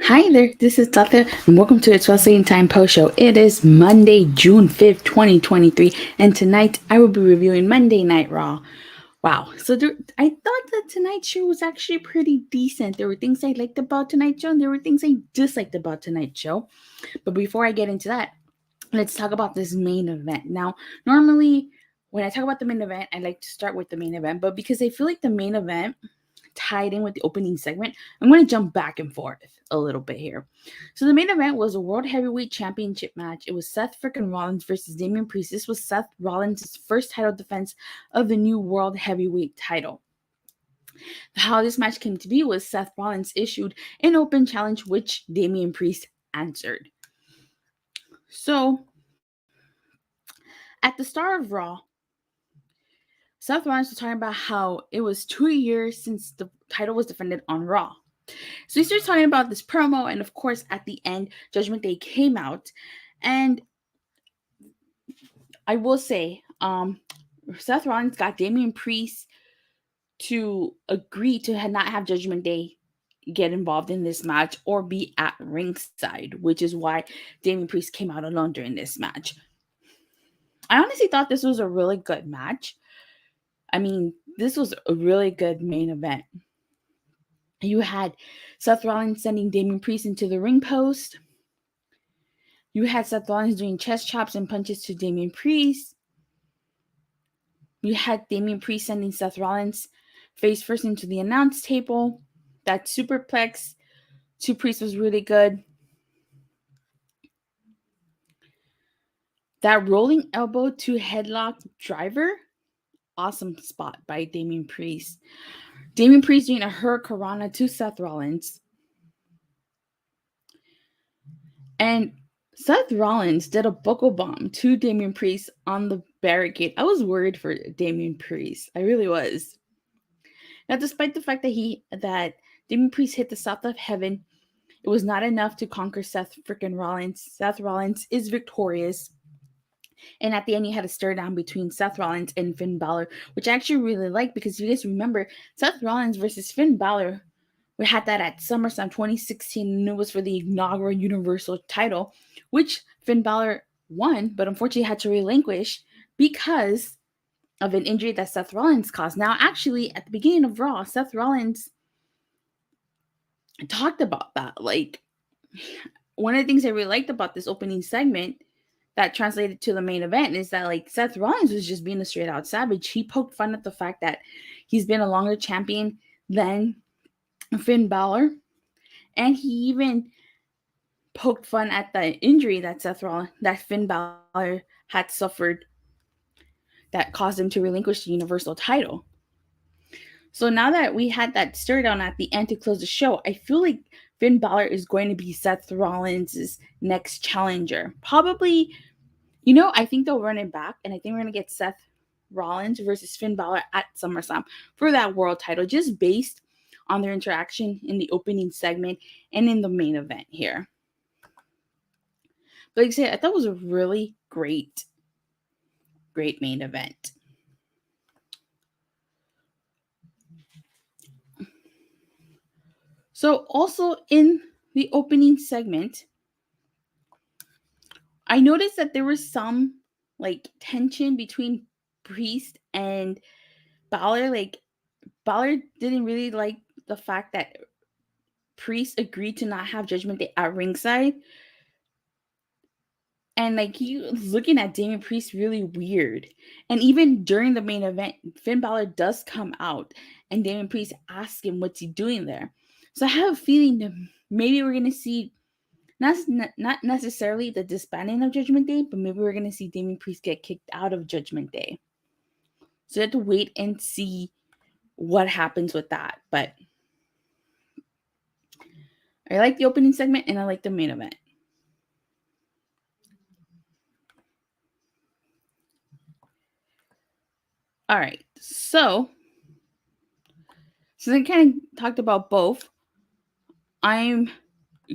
Hi there, this is Datila, and welcome to its Wrestling Time Post Show. It is Monday, June 5th, 2023, and tonight I will be reviewing Monday Night Raw. Wow, so I thought that tonight's show was actually pretty decent. There were things I liked about tonight's show, and there were things I disliked about tonight's show. But before I get into that, let's talk about this main event. Now, normally when I talk about the main event, I like to start with the main event, but because I feel like the main event tied in with the opening segment, I'm going to jump back and forth a little bit here. So the main event was a World Heavyweight Championship match. It was Seth freaking Rollins versus Damian Priest. This was Seth Rollins' first title defense of the new World Heavyweight title. How this match came to be was Seth Rollins issued an open challenge, which Damian Priest answered. So at the start of Raw, Seth Rollins was talking about how it was 2 years since the title was defended on Raw. So he starts talking about this promo, and of course, at the end, Judgment Day came out. And I will say, Seth Rollins got Damian Priest to agree to not have Judgment Day get involved in this match or be at ringside, which is why Damian Priest came out alone during this match. I honestly thought this was a really good match. I mean, this was a really good main event. You had Seth Rollins sending Damian Priest into the ring post. You had Seth Rollins doing chest chops and punches to Damian Priest. You had Damian Priest sending Seth Rollins face first into the announce table. That superplex to Priest was really good. That rolling elbow to headlock driver, awesome spot by Damian Priest. Damian Priest doing a hurricanrana to Seth Rollins. And Seth Rollins did a buckle bomb to Damian Priest on the barricade. I was worried for Damian Priest. I really was. Now, despite the fact that Damian Priest hit the South of Heaven, it was not enough to conquer Seth freaking Rollins. Seth Rollins is victorious. And at the end, you had a stare down between Seth Rollins and Finn Bálor, which I actually really liked because you guys remember Seth Rollins versus Finn Bálor. We had that at SummerSlam 2016, and it was for the inaugural Universal title, which Finn Bálor won, but unfortunately had to relinquish because of an injury that Seth Rollins caused. Now, actually, at the beginning of Raw, Seth Rollins talked about that. Like, one of the things I really liked about this opening segment that translated to the main event is that, like, Seth Rollins was just being a straight out savage. He poked fun at the fact that he's been a longer champion than Finn Bálor, and he even poked fun at the injury that Finn Bálor had suffered that caused him to relinquish the Universal title. So now that we had that stare down at the end to close the show, I feel like Finn Bálor is going to be Seth Rollins' next challenger. Probably, I think they'll run it back, and I think we're going to get Seth Rollins versus Finn Bálor at SummerSlam for that world title, just based on their interaction in the opening segment and in the main event here. But like I said, I thought it was a really great main event. So also in the opening segment, I noticed that there was some tension between Priest and Bálor. Like, Bálor didn't really like the fact that Priest agreed to not have Judgment Day at ringside. And he was looking at Damian Priest really weird. And even during the main event, Finn Bálor does come out and Damian Priest asks him what's he doing there. So I have a feeling that maybe we're going to see not necessarily the disbanding of Judgment Day, but maybe we're going to see Damian Priest get kicked out of Judgment Day. So you have to wait and see what happens with that. But I like the opening segment and I like the main event. All right, so since I kind of talked about both, I'm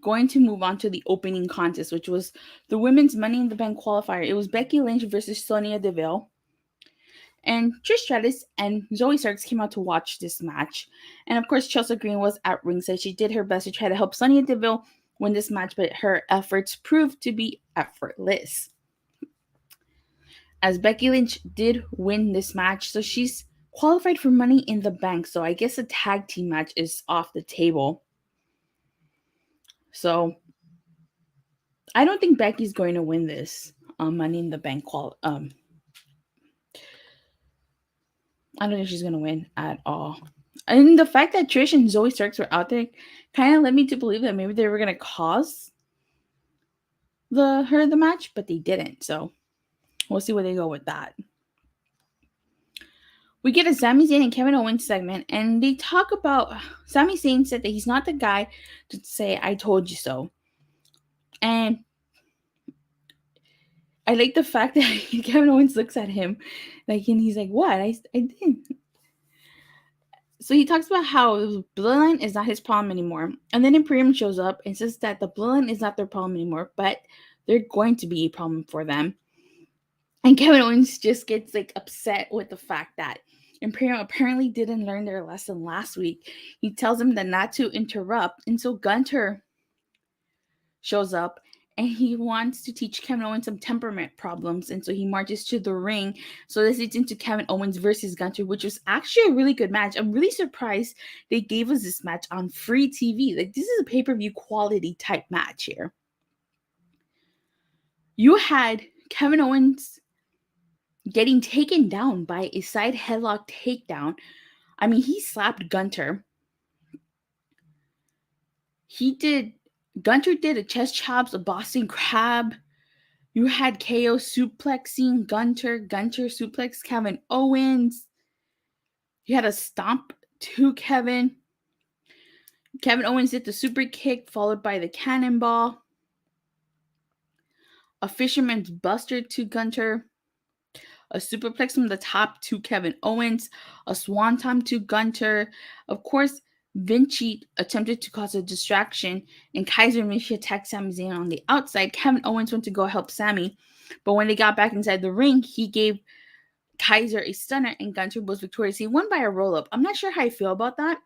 going to move on to the opening contest, which was the women's Money in the Bank qualifier. It was Becky Lynch versus Sonya Deville. And Trish Stratus and Zoey Starks came out to watch this match. And of course, Chelsea Green was at ringside. She did her best to try to help Sonya Deville win this match, but her efforts proved to be effortless. As Becky Lynch did win this match, so she's qualified for Money in the Bank. So I guess a tag team match is off the table. So I don't think Becky's going to win this Money in the Bank I don't think she's going to win at all. And the fact that Trish and Zoey Starks were out there kind of led me to believe that maybe they were going to cause the match, but they didn't. So we'll see where they go with that. We get a Sami Zayn and Kevin Owens segment, and they talk about Sami Zayn said that he's not the guy to say "I told you so," and I like the fact that Kevin Owens looks at him like, and he's like, "What? I didn't." So he talks about how Bloodline is not his problem anymore, and then Imperium shows up and says that the Bloodline is not their problem anymore, but they're going to be a problem for them. And Kevin Owens just gets like upset with the fact that Imperium apparently didn't learn their lesson last week. He tells them that not to interrupt, and so Gunther shows up and he wants to teach Kevin Owens some temperament problems, and so he marches to the ring. So this leads into Kevin Owens versus Gunther, which was actually a really good match. I'm really surprised they gave us this match on free TV. Like, this is a pay-per-view quality type match here. You had Kevin Owens getting taken down by a side headlock takedown. I mean, he slapped Gunther. Gunther did a chest chops, a Boston Crab. You had KO suplexing Gunther suplex Kevin Owens. You had a stomp to Kevin. Kevin Owens did the super kick followed by the cannonball. A fisherman's buster to Gunther. A superplex from the top to Kevin Owens, a swanton to Gunther. Of course, Vinci attempted to cause a distraction, and Kaiser and Vinci attacked Sami Zayn on the outside. Kevin Owens went to go help Sami, but when they got back inside the ring, he gave Kaiser a stunner, and Gunther was victorious. He won by a roll-up. I'm not sure how I feel about that,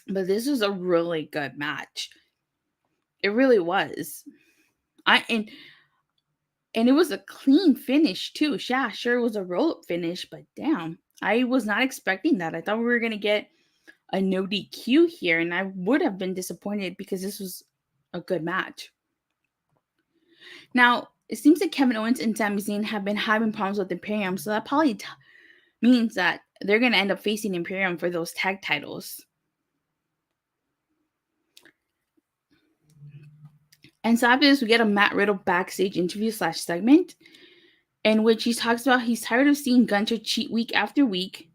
but this was a really good match. It really was. And it was a clean finish, too. Yeah, sure, it was a roll-up finish, but damn. I was not expecting that. I thought we were going to get a no DQ here, and I would have been disappointed because this was a good match. Now, it seems that Kevin Owens and Sami Zayn have been having problems with Imperium, so that probably means that they're going to end up facing Imperium for those tag titles. And so after this, we get a Matt Riddle backstage interview / segment in which he talks about he's tired of seeing Gunther cheat week after week.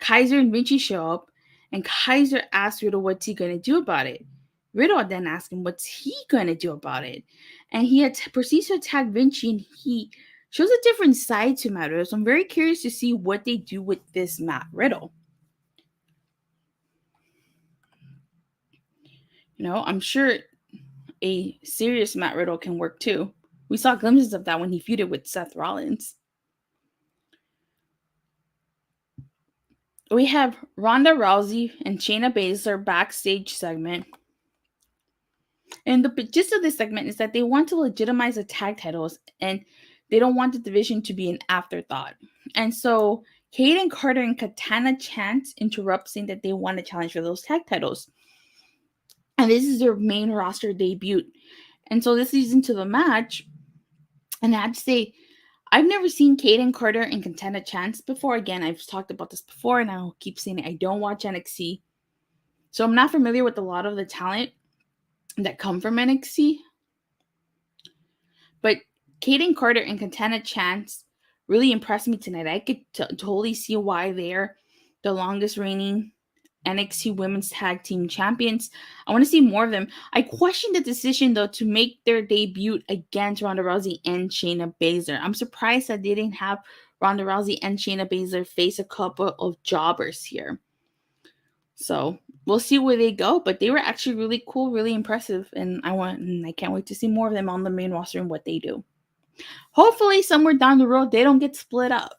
Kaiser and Vinci show up, and Kaiser asks Riddle what's he going to do about it. Riddle then asks him what's he going to do about it. And he proceeds to attack Vinci, and he shows a different side to Matt Riddle. So I'm very curious to see what they do with this Matt Riddle. You know, I'm sure a serious Matt Riddle can work too. We saw glimpses of that when he feuded with Seth Rollins. We have Ronda Rousey and Shayna Baszler backstage segment. And the gist of this segment is that they want to legitimize the tag titles and they don't want the division to be an afterthought. And so Kayden Carter and Kantana Chance interrupt, saying that they want to challenge for those tag titles. And this is their main roster debut. And so this leads into the match. And I have to say, I've never seen Kayden Carter and Kantana Chance before. Again, I've talked about this before, and I'll keep saying it. I don't watch NXT. So I'm not familiar with a lot of the talent that come from NXT. But Kayden Carter and Kantana Chance really impressed me tonight. I could totally see why they're the longest reigning NXT Women's Tag Team Champions. I want to see more of them. I question the decision, though, to make their debut against Ronda Rousey and Shayna Baszler. I'm surprised that they didn't have Ronda Rousey and Shayna Baszler face a couple of jobbers here. So we'll see where they go, but they were actually really cool, really impressive, and I can't wait to see more of them on the main roster and what they do. Hopefully, somewhere down the road, they don't get split up.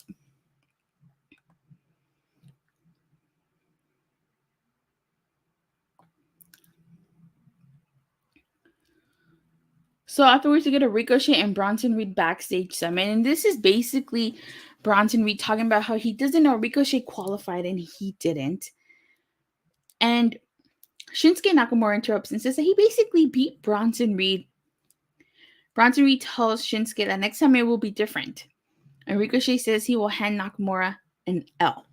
So afterwards, we get a Ricochet and Bronson Reed backstage segment, and this is basically Bronson Reed talking about how he doesn't know Ricochet qualified and he didn't. And Shinsuke Nakamura interrupts and says that he basically beat Bronson Reed. Bronson Reed tells Shinsuke that next time it will be different. And Ricochet says he will hand Nakamura an L.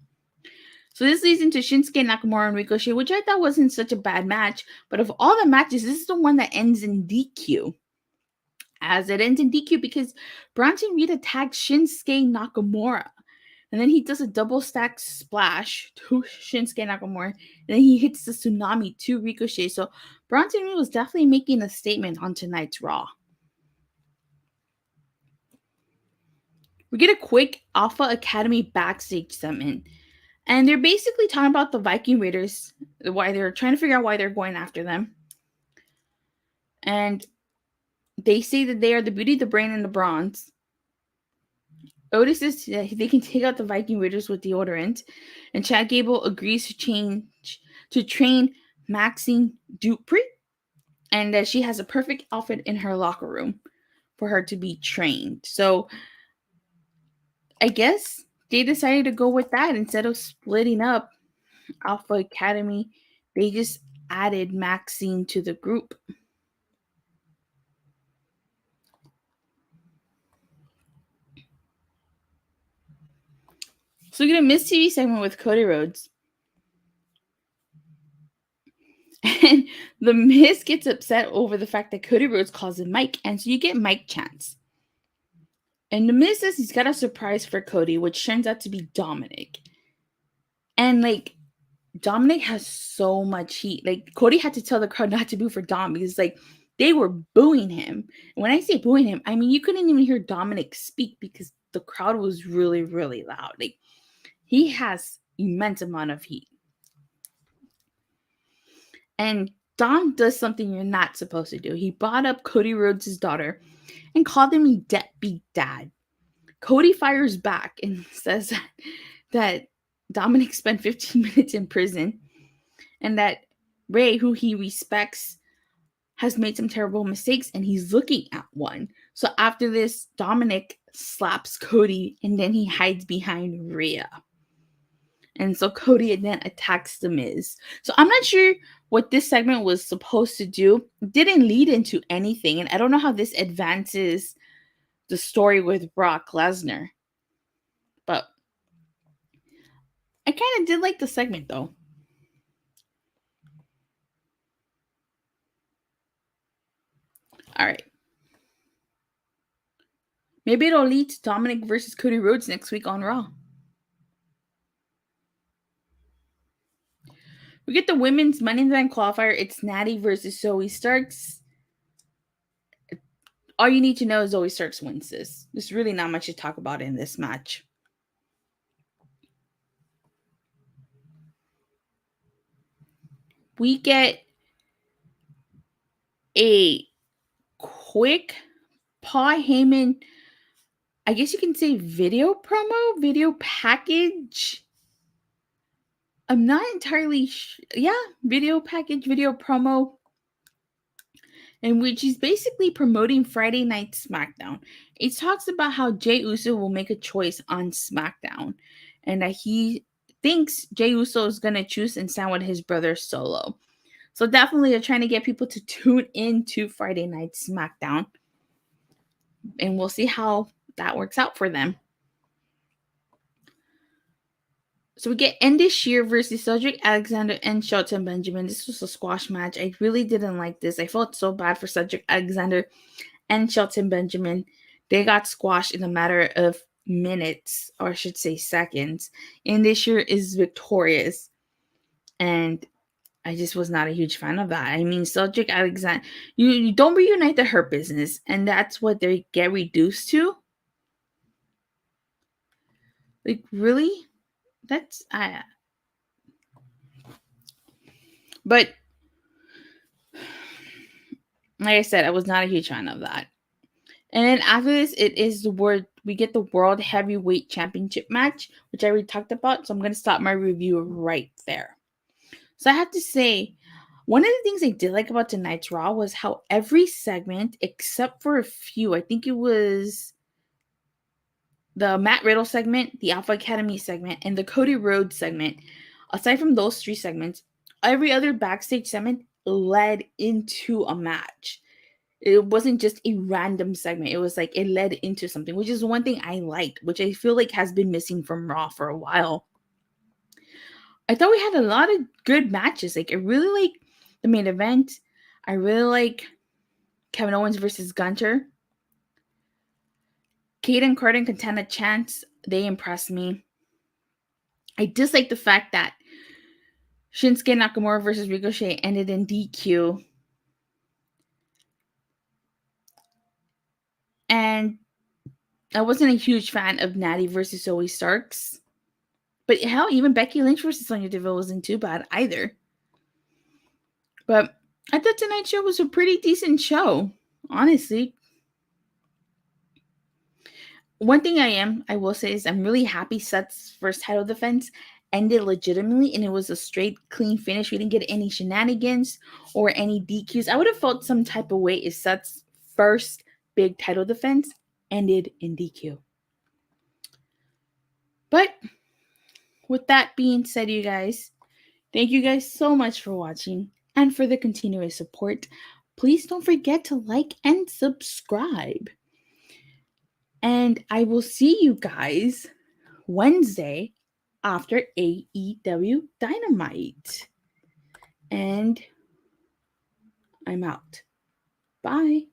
So this leads into Shinsuke Nakamura and Ricochet, which I thought wasn't such a bad match. But of all the matches, this is the one that ends in DQ. As it ends in DQ because Bronson Reed attacks Shinsuke Nakamura. And then he does a double stack splash to Shinsuke Nakamura. And then he hits the tsunami to Ricochet. So Bronson Reed was definitely making a statement on tonight's Raw. We get a quick Alpha Academy backstage segment. And they're basically talking about the Viking Raiders, why they're trying to figure out why they're going after them. And they say that they are the beauty, the brain, and the bronze. Otis says that they can take out the Viking Raiders with deodorant. And Chad Gable agrees to train Maxine Dupree. And that she has a perfect outfit in her locker room for her to be trained. So I guess they decided to go with that instead of splitting up Alpha Academy. They just added Maxine to the group. So we get a MIZTV segment with Cody Rhodes. And the Miz gets upset over the fact that Cody Rhodes calls him Mike. And so you get Mike chants. And the Miz says he's got a surprise for Cody, which turns out to be Dominic. And Dominic has so much heat. Cody had to tell the crowd not to boo for Dom because they were booing him. And when I say booing him, I mean you couldn't even hear Dominic speak because the crowd was really, really loud. He has immense amount of heat. And Dom does something you're not supposed to do. He brought up Cody Rhodes' daughter and called him a deadbeat dad. Cody fires back and says that Dominic spent 15 minutes in prison and that Ray, who he respects, has made some terrible mistakes and he's looking at one. So after this, Dominic slaps Cody and then he hides behind Rhea. And so Cody then attacks The Miz. So I'm not sure what this segment was supposed to do. It didn't lead into anything. And I don't know how this advances the story with Brock Lesnar. But I kind of did like the segment though. All right. Maybe it'll lead to Dominic versus Cody Rhodes next week on Raw. We get the women's Money in the Bank qualifier. It's Nattie versus Zoey Starks. All you need to know is Zoey Starks wins this. There's really not much to talk about in this match. We get a quick Paul Heyman, I guess you can say video promo, video package. I'm not entirely video package, video promo, in which he's basically promoting Friday Night SmackDown. It talks about how Jey Uso will make a choice on SmackDown and that he thinks Jey Uso is going to choose and stand with his brother Solo. So definitely they're trying to get people to tune into Friday Night SmackDown. And we'll see how that works out for them. So we get Andy Shear versus Cedric Alexander and Shelton Benjamin. This was a squash match. I really didn't like this. I felt so bad for Cedric Alexander and Shelton Benjamin. They got squashed in a matter of minutes, or I should say seconds. Andy Shear is victorious. And I just was not a huge fan of that. I mean, Cedric Alexander, you don't reunite the Hurt Business, and that's what they get reduced to? Really? That's but like I said, I was not a huge fan of that. And then after this, we get the World Heavyweight Championship match, which I already talked about. So I'm going to stop my review right there. So I have to say, One of the things I did like about tonight's Raw was how every segment, except for a few, I think it was the Matt Riddle segment, the Alpha Academy segment, and the Cody Rhodes segment, aside from those 3 segments, every other backstage segment led into a match. It wasn't just a random segment. It was like it led into something, which is one thing I liked, which I feel like has been missing from Raw for a while. I thought we had a lot of good matches. Like, I really like the main event. I really like Kevin Owens versus Gunther. Kayden, Carter, and Kantana chants, they impressed me. I dislike the fact that Shinsuke Nakamura versus Ricochet ended in DQ. And I wasn't a huge fan of Nattie versus Zoey Starks. But hell, even Becky Lynch versus Sonya Deville wasn't too bad either. But I thought tonight's show was a pretty decent show, honestly. One thing I will say is I'm really happy Seth's first title defense ended legitimately and it was a straight, clean finish. We didn't get any shenanigans or any DQs. I would have felt some type of way if Seth's first big title defense ended in DQ. But with that being said, you guys, thank you guys so much for watching and for the continuous support. Please don't forget to like and subscribe. And I will see you guys Wednesday after AEW Dynamite. And I'm out. Bye.